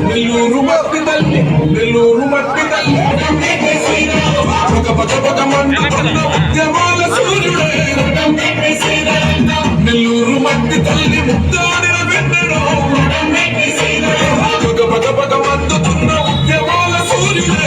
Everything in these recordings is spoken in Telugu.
నెల్లూరు మట్టి తల్లి నెల్లూరు మట్టి తల్లి పగ మండుతున్న ఉద్యమాల సూర్యుడే నెల్లూరు మట్టి తల్లి ముద్దాడిన వెన్నెడో పగ మండుతున్న ఉద్యమాల సూర్యుడే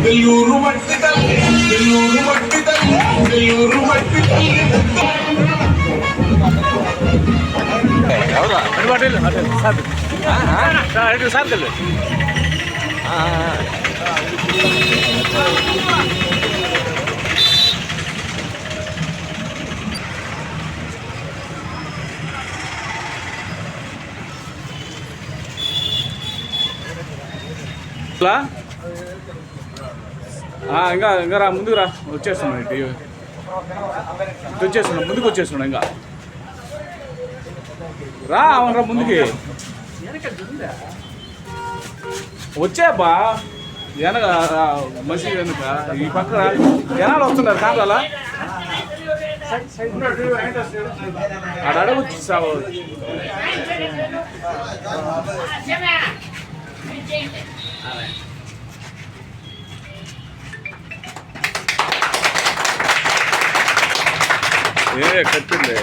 నెల్లూరు మట్టి తల్లి నెల్లూరు మట్టి తల్లి నెల్లూరు మట్టి తల్లి ఇంకా ఇంకా రా ముందుకు రా వచ్చేస్తున్నాం ఇటు వచ్చేస్తున్నాం ముందుకు వచ్చేస్తున్నాం ఇంకా రా అవునరా ముందుకి వచ్చాబా వెనక మసీదు వెనుక ఈ పక్కన జనాలు వస్తున్నారు కావాలా అక్కడ అడగొచ్చు సాగు కట్టింది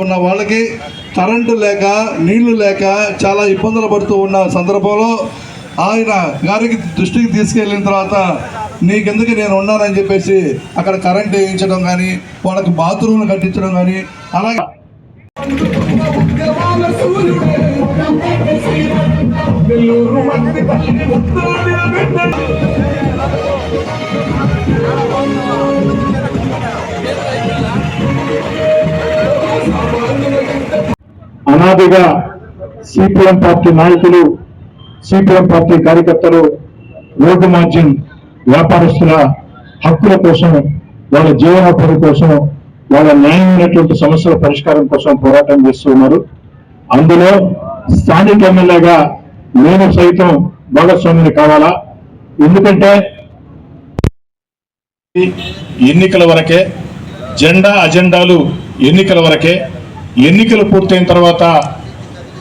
ఉన్న వాళ్ళకి కరెంటు లేక నీళ్లు లేక చాలా ఇబ్బందులు పడుతూ ఉన్న సందర్భంలో ఆయన గారికి దృష్టికి తీసుకెళ్ళిన తర్వాత నీకెందుకు నేను ఉన్నానని చెప్పేసి అక్కడ కరెంట్ వేయించడం కానీ వాళ్ళకి బాత్రూమ్లు కట్టించడం కానీ అలాగే అనాదిగా సిపిఎం పార్టీ నాయకులు సిపిఎం పార్టీ కార్యకర్తలు రోడ్డు మార్జిన్ వ్యాపారస్తుల హక్కుల కోసం వాళ్ళ జీవనోపాధి కోసం వాళ్ళ న్యాయమైనటువంటి సమస్యల పరిష్కారం కోసం పోరాటం చేస్తూ ఉన్నారు. అందులో స్థానిక ఎమ్మెల్యేగా నేను సైతం భాగస్వామిని కావాలా. ఎందుకంటే ఎన్నికల వరకే జెండా అజెండాలు ఎన్నికల వరకే. ఎన్నికలు పూర్తయిన తర్వాత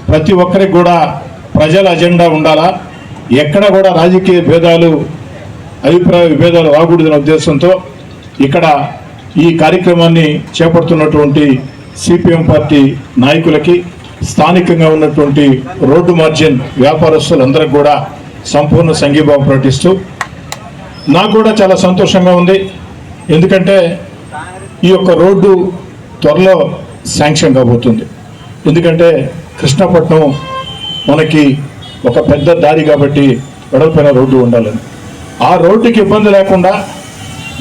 ప్రతి ఒక్కరికి కూడా ప్రజల అజెండా ఉండాలా. ఎక్కడ కూడా రాజకీయ భేదాలు అభిప్రాయ విభేదాలు రాకూడదనే ఉద్దేశంతో ఇక్కడ ఈ కార్యక్రమాన్ని చేపడుతున్నటువంటి సిపిఎం పార్టీ నాయకులకి స్థానికంగా ఉన్నటువంటి రోడ్డు మార్జిన్ వ్యాపారస్తులందరికీ కూడా సంపూర్ణ సంఘీభావం ప్రకటిస్తూ నాకు కూడా చాలా సంతోషంగా ఉంది. ఎందుకంటే ఈ యొక్క రోడ్డు త్వరలో శాంక్షన్ కాబోతుంది. ఎందుకంటే కృష్ణపట్నం మనకి ఒక పెద్ద దారి కాబట్టి వెడల్పైన రోడ్డు ఉండాలని, ఆ రోడ్డుకి ఇబ్బంది లేకుండా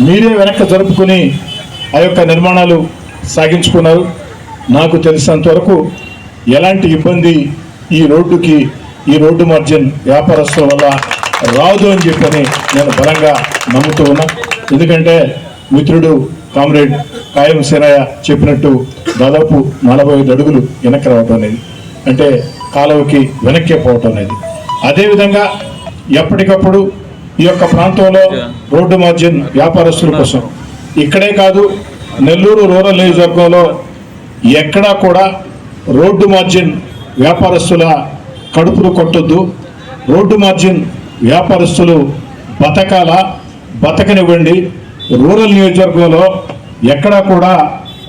మీరే వెనక్కి జరుపుకుని ఆ యొక్క నిర్మాణాలు సాగించుకున్నారు. నాకు తెలిసినంత వరకు ఎలాంటి ఇబ్బంది ఈ రోడ్డుకి ఈ రోడ్డు మార్జిన్ వ్యాపారస్తుల వల్ల రాదు అని చెప్పని నేను బలంగా నమ్ముతూ ఉన్నా. ఎందుకంటే మిత్రుడు కామ్రేడ్ కాయం సేనయ్య చెప్పినట్టు దాదాపు 45 అడుగులు వెనక్కి రావటం అనేది అంటే కాలువకి వెనక్కి పోవటం అనేది. అదేవిధంగా ఎప్పటికప్పుడు ఈ యొక్క ప్రాంతంలో రోడ్డు మార్జిన్ వ్యాపారస్తుల కోసం ఇక్కడే కాదు, నెల్లూరు రూరల్ నియోజకవర్గంలో ఎక్కడా కూడా రోడ్డు మార్జిన్ వ్యాపారస్తుల కడుపులు కొట్టొద్దు, రోడ్డు మార్జిన్ వ్యాపారస్తులు బతకనివ్వండి. రూరల్ నియోజకవర్గంలో ఎక్కడా కూడా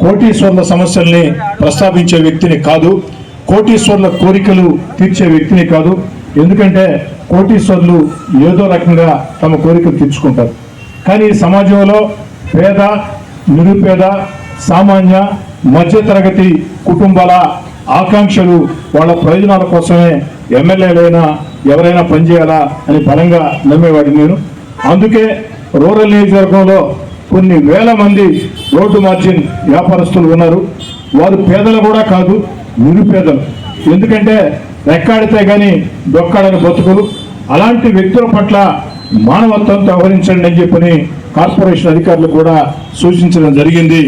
కోటీశ్వర్ల సమస్యల్ని ప్రస్తావించే వ్యక్తిని కాదు, కోటీశ్వర్ల కోరికలు తీర్చే వ్యక్తిని కాదు. ఎందుకంటే కోటీశ్వర్లు ఏదో రకంగా తమ కోరికలు తీర్చుకుంటారు. కానీ సమాజంలో పేద, నిరుపేద, సామాన్య, మధ్యతరగతి కుటుంబాల ఆకాంక్షలు, వాళ్ళ ప్రయోజనాల కోసమే ఎమ్మెల్యేలైనా ఎవరైనా పనిచేయాలా అని బలంగా నమ్మేవాడిని నేను. అందుకే రూరల్ నియోజకవర్గంలో కొన్ని వేల మంది రోడ్డు మార్జిన్ వ్యాపారస్తులు ఉన్నారు. వారు పేదలు కూడా కాదు, నిరుపేదలు. ఎందుకంటే రెక్కాడితే కానీ దొక్కాడని బతుకులు. అలాంటి వ్యక్తుల పట్ల మానవత్వంతో వ్యవహరించండి అని చెప్పని కార్పొరేషన్ అధికారులు కూడా సూచించడం జరిగింది.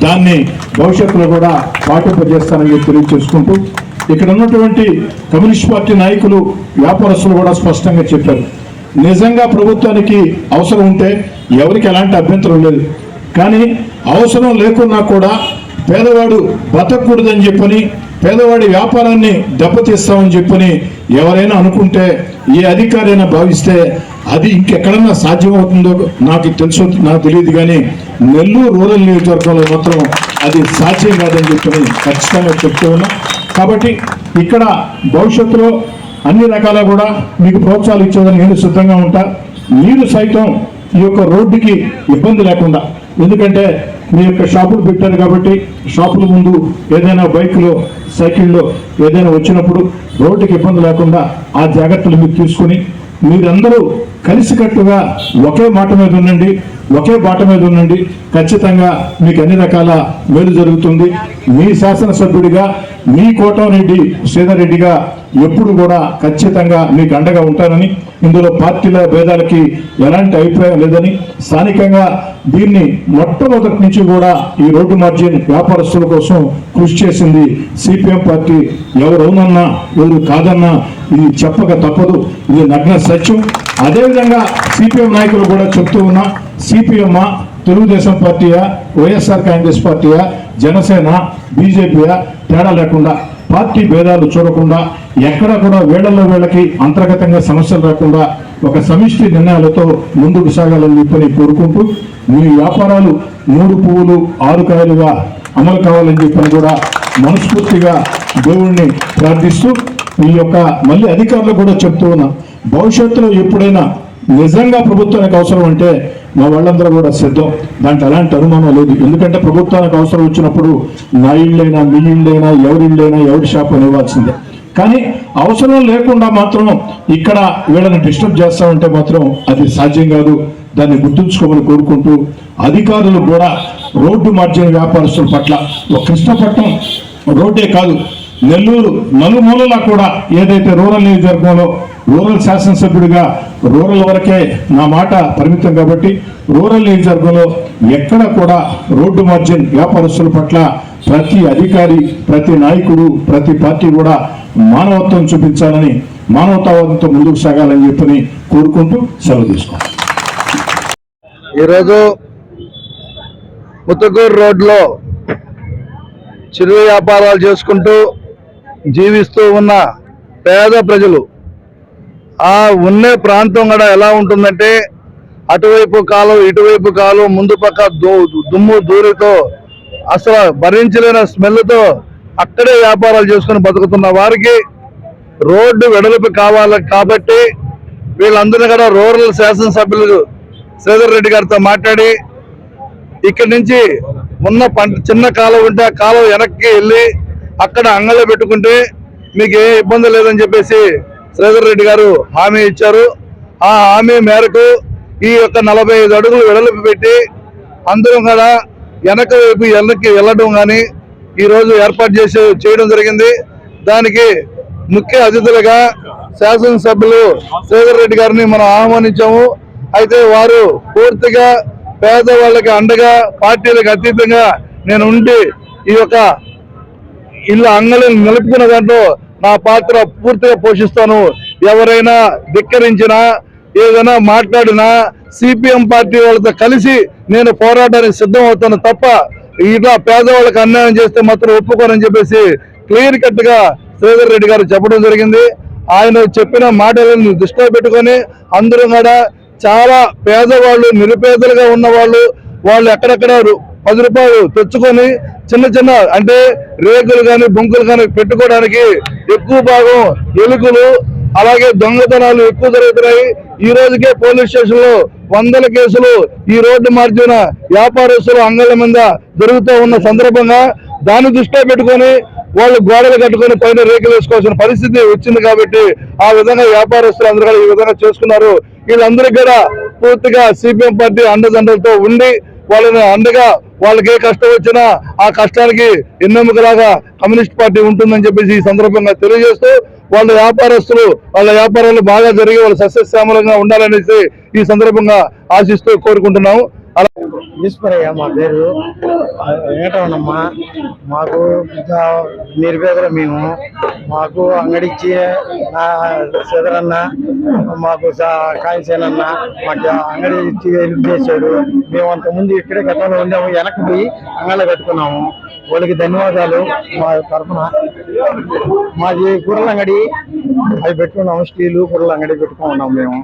దాన్ని భవిష్యత్తులో కూడా పాటింపజేస్తానని చెప్పి తెలియజేసుకుంటూ, ఇక్కడ ఉన్నటువంటి కమ్యూనిస్ట్ పార్టీ నాయకులు, వ్యాపారస్తులు కూడా స్పష్టంగా చెప్పారు. నిజంగా ప్రభుత్వానికి అవసరం ఉంటే ఎవరికి ఎలాంటి అభ్యంతరం లేదు. కానీ అవసరం లేకున్నా కూడా పేదవాడు బతకూడదని చెప్పని, పేదవాడి వ్యాపారాన్ని దెబ్బతీస్తామని చెప్పని ఎవరైనా అనుకుంటే, ఏ అధికారైనా భావిస్తే అది ఇంకెక్కడన్నా సాధ్యమవుతుందో నాకు తెలియదు. కానీ నెల్లూరు రూరల్ నియోజకవర్గంలో మాత్రం అది సాధ్యం కాదని చెప్పని ఖచ్చితంగా చెప్తూ ఉన్నా. కాబట్టి ఇక్కడ భవిష్యత్తులో అన్ని రకాల కూడా మీకు ప్రోత్సాహాలు ఇచ్చేదని నేను సిద్ధంగా ఉంటా. మీరు సైతం ఈ యొక్క రోడ్డుకి ఇబ్బంది లేకుండా, ఎందుకంటే మీ యొక్క షాపులు పెట్టారు కాబట్టి షాపుల ముందు ఏదైనా బైక్లో, సైకిల్లో ఏదైనా వచ్చినప్పుడు రోడ్డుకి ఇబ్బంది లేకుండా ఆ జాగ్రత్తలు మీరు తీసుకుని మీరందరూ కలిసికట్టుగా ఒకే మాట మీద ఉండండి, ఒకే బాట మీద ఉండండి. ఖచ్చితంగా మీకు అన్ని రకాల మేలు జరుగుతుంది. మీ శాసనసభ్యుడిగా, మీ కోటమిరెడ్డి శ్రీధర్ రెడ్డిగా ఎప్పుడు కూడా ఖచ్చితంగా మీకు అండగా ఉంటానని, ఇందులో పార్టీల భేదాలకి ఎలాంటి అభిప్రాయం లేదని, స్థానికంగా దీన్ని మొట్టమొదటి నుంచి కూడా ఈ రోడ్డు మార్జిన్ వ్యాపారస్తుల కోసం కృషి చేసింది సిపిఎం పార్టీ. ఎవరు అవునన్నా ఎవరు కాదన్నా ఇది చెప్పక తప్పదు, ఇది నగ్న సత్యం. అదేవిధంగా సిపిఎం నాయకులు కూడా చెప్తూ ఉన్నా, సిపిఎం తెలుగుదేశం పార్టీయా, వైఎస్ఆర్ కాంగ్రెస్ పార్టీయా, జనసేన, బీజేపీయా తేడా లేకుండా, పార్టీ భేదాలు చూడకుండా, ఎక్కడ కూడా వీళ్ళకి అంతర్గతంగా సమస్యలు రాకుండా ఒక సమిష్టి నిర్ణయాలతో ముందుకు సాగాలని చెప్పని కోరుకుంటూ, మీ వ్యాపారాలు 3 పువ్వులు 6 కాయలుగా అమలు కావాలని చెప్పని కూడా మనస్ఫూర్తిగా దేవుణ్ణి ప్రార్థిస్తూ, ఈ యొక్క మళ్ళీ అధికారులు కూడా చెప్తూ ఉన్నా, భవిష్యత్తులో ఎప్పుడైనా నిజంగా ప్రభుత్వానికి అవసరం అంటే మా వాళ్ళందరూ కూడా సిద్ధం. దాంట్లో ఎలాంటి అనుమానం లేదు. ఎందుకంటే ప్రభుత్వానికి అవసరం వచ్చినప్పుడు నా ఇళ్ళైనా, మీ ఇళ్ళైనా, ఎవరి ఇళ్ళైనా, ఎవరి షాప్ ఇవ్వాల్సిందే. కానీ అవసరం లేకుండా మాత్రం ఇక్కడ వీళ్ళని డిస్టర్బ్ చేస్తామంటే మాత్రం అది సాధ్యం కాదు. దాన్ని గుర్తుంచుకోమని కోరుకుంటూ, అధికారులు కూడా రోడ్డు మార్జిన్ వ్యాపారస్తుల పట్ల ఒక కృష్ణపట్నం రోడ్డే కాదు, నెల్లూరు నలుమూలలా కూడా ఏదైతే రూరల్ నియోజకవర్గంలో రూరల్ శాసనసభ్యుడిగా రూరల్ వరకే నా మాట పరిమితం కాబట్టి, రూరల్ నియోజకవర్గంలో ఎక్కడ కూడా రోడ్డు మార్జిన్ వ్యాపారస్తుల పట్ల ప్రతి అధికారి, ప్రతి నాయకుడు, ప్రతి పార్టీ కూడా మానవత్వం చూపించాలని, మానవతావాదంతో ముందుకు సాగాలని చెప్పని కోరుకుంటూ సెలవు తీసుకుంటాం. ఈరోజు ముత్తుకూరు రోడ్లో చిరు వ్యాపారాలు చేసుకుంటూ జీవిస్తూ ఉన్న పేద ప్రజలు, ఆ ఉండే ప్రాంతం కూడా ఎలా ఉంటుందంటే అటువైపు కాలం, ఇటువైపు కాలం, ముందు పక్క దుమ్ము ధూళితో అసలు భరించలేని స్మెల్తో అక్కడే వ్యాపారాలు చేసుకుని బతుకుతున్న వారికి రోడ్డు వెడల్పు కావాలి. కాబట్టి వీళ్ళందరూ కూడా రూరల్ శాసనసభ్యులు శ్రీధర్ రెడ్డి గారితో మాట్లాడి, ఇక్కడి నుంచి ఉన్న చిన్న కాలం ఉంటే ఆ కాలం వెనక్కి వెళ్ళి అక్కడ అంగళ్ళు పెట్టుకుంటే మీకు ఏ ఇబ్బంది లేదని చెప్పేసి శ్రీధర్ రెడ్డి గారు హామీ ఇచ్చారు. ఆ హామీ మేరకు ఈ యొక్క 45 అడుగులు వెడల్పు పెట్టి అందరం కూడా వెనక్కి వెళ్ళడం కానీ ఈరోజు ఏర్పాటు చేయడం జరిగింది. దానికి ముఖ్య అతిథులుగా శాసనసభ్యులు శ్రీధర్ రెడ్డి గారిని మనం ఆహ్వానించాము. అయితే వారు పూర్తిగా పేదవాళ్ళకి అండగా, పార్టీలకు అతీతంగా నేను ఉండి ఈ యొక్క ఇల్లు అంగళం నిలుపుకున్న దాంట్లో నా పాత్ర పూర్తిగా పోషిస్తాను. ఎవరైనా ధిక్కరించినా, ఏదైనా మాట్లాడినా సిపిఎం పార్టీ వాళ్ళతో కలిసి నేను పోరాటానికి సిద్ధం అవుతాను తప్ప ఇట్లా పేదవాళ్ళకి అన్యాయం చేస్తే మాత్రం ఒప్పుకోనని చెప్పేసి క్లియర్ కట్ గా శ్రీధర్ రెడ్డి గారు చెప్పడం జరిగింది. ఆయన చెప్పిన మాటలను దృష్టిలో పెట్టుకొని అందరూ కూడా చాలా పేదవాళ్ళు, నిరుపేదలుగా ఉన్న వాళ్ళు ఎక్కడెక్కడ 10 రూపాయలు తెచ్చుకొని చిన్న అంటే రేకులు కానీ బొంకులు కానీ పెట్టుకోవడానికి ఎక్కువ భాగం ఎలుకలు అలాగే దొంగతనాలు ఎక్కువ జరుగుతున్నాయి. ఈ రోజుకే పోలీస్ స్టేషన్ లో 100 కేసులు ఈ రోడ్డు మార్జిన వ్యాపారస్తులు అంగళ్ళ మీద జరుగుతూ ఉన్న సందర్భంగా దాన్ని దృష్టిలో పెట్టుకొని వాళ్ళు గోడలు కట్టుకొని పైన రేకులు వేసుకోవాల్సిన పరిస్థితి వచ్చింది. కాబట్టి ఆ విధంగా వ్యాపారస్తులు అందరూ కూడా ఈ విధంగా చేసుకున్నారు. వీళ్ళందరికీ కూడా పూర్తిగా సిపిఎం పార్టీ అండదండలతో ఉండి వాళ్ళని అండగా వాళ్ళకి ఏ కష్టం వచ్చినా ఆ కష్టానికి ఎన్నెముకలాగా కమ్యూనిస్ట్ పార్టీ ఉంటుందని చెప్పేసి ఈ సందర్భంగా తెలియజేస్తూ వాళ్ళ వ్యాపారస్తులు వాళ్ళ వ్యాపారాలు బాగా జరిగి వాళ్ళు సస్యశ్యామలంగా ఉండాలనేసి ఈ సందర్భంగా ఆశిస్తూ కోరుకుంటున్నాము. ఈశ్వరయ్య మా పేరు, వెంకటరమణమ్మ. మాకు నిరుపేదలు మేము. మాకు అంగడిచ్చి సదరన్న, మాకు కాయసేనన్న మాకు అంగడి ఇచ్చి హెల్ప్ చేశాడు. మేము అంతకుముందు ఇక్కడే గతంలో ఉండాము, వెనక్కి పోయి అంగళ్ళు కట్టుకున్నాము. వాళ్ళకి ధన్యవాదాలు మా తరఫున. మాది కూరల అంగడి అవి పెట్టుకున్నాము, స్టీలు కూరల అంగడి పెట్టుకున్నాము మేము.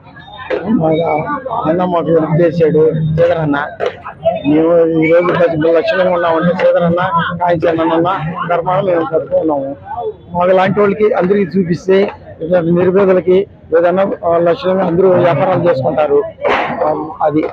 అన్న మాకు హెల్ప్ చేశాడు సీదరన్న. మేము ఈరోజు 10 లక్షలుగా ఉన్నామంటే సీదరన్న కాయించానన్న ధర్మాన మేము కట్టుకున్నాము. మాకు లాంటి వాళ్ళకి అందరికీ చూపిస్తే నిరుపేదలకి ఏదన్నా లక్షలంగా అందరూ వ్యాపారాలు చేసుకుంటారు. అది